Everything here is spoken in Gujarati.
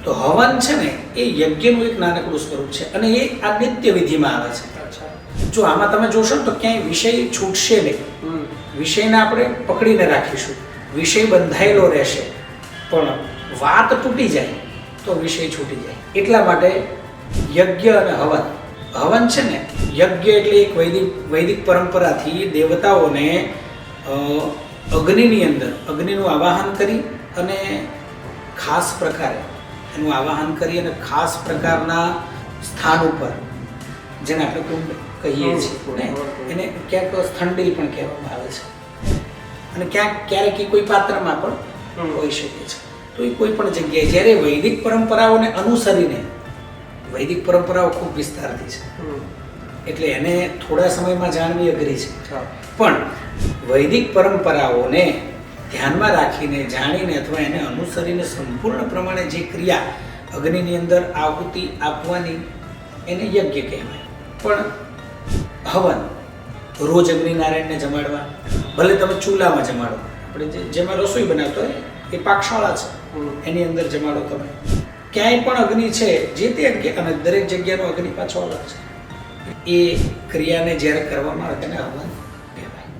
તો હવન છે ને એ યજ્ઞનું એક નાનકડું સ્વરૂપ છે અને એ આ નિત્ય વિધિમાં આવે છે. જો આમાં તમે જોશો ને તો ક્યાંય વિષય છૂટશે નહીં. વિષયને આપણે પકડીને રાખીશું, વિષય બંધાયેલો રહેશે, પણ વાત તૂટી જાય તો વિષય છૂટી જાય. એટલા માટે યજ્ઞ અને હવન. હવન છે ને, યજ્ઞ એટલે એક વૈદિક પરંપરાથી દેવતાઓને અગ્નિની અંદર અગ્નિનું આવાહન કરી અને ખાસ પ્રકારે એનું આવાહન કરી અને ખાસ પ્રકારના સ્થાન ઉપર, જેને આપણે કુંડ કહીએ છીએ ને, એને ક્યાંક સ્થંડિલ પણ કહેવામાં આવે છે અને ક્યારેક કોઈ પાત્રમાં પણ હોઈ શકે છે. તો એ કોઈ પણ જગ્યાએ જ્યારે વૈદિક પરંપરાઓને અનુસરીને, વૈદિક પરંપરાઓ ખૂબ વિસ્તારથી છે એટલે એને થોડા સમયમાં જાણવી અઘરી છે, પણ વૈદિક પરંપરાઓને ધ્યાનમાં રાખીને, જાણીને અથવા એને અનુસરીને સંપૂર્ણ પ્રમાણે જે ક્રિયા અગ્નિની અંદર આહુતિ આપવાની એને યજ્ઞ કહેવાય. પણ હવન રોજ અગ્નિનારાયણને જમાડવા, ભલે તમે ચૂલામાં જમાડો, આપણે જેમાં રસોઈ બનાવતો હોય એ પાકશાળા છે એની અંદર જમાડો તમે, ક્યાંય પણ અગ્નિ છે જે તે અને દરેક જગ્યાનો અગ્નિ પાછો અલગ છે. એ ક્રિયાને જ્યારે કરવામાં આવે તેને હવન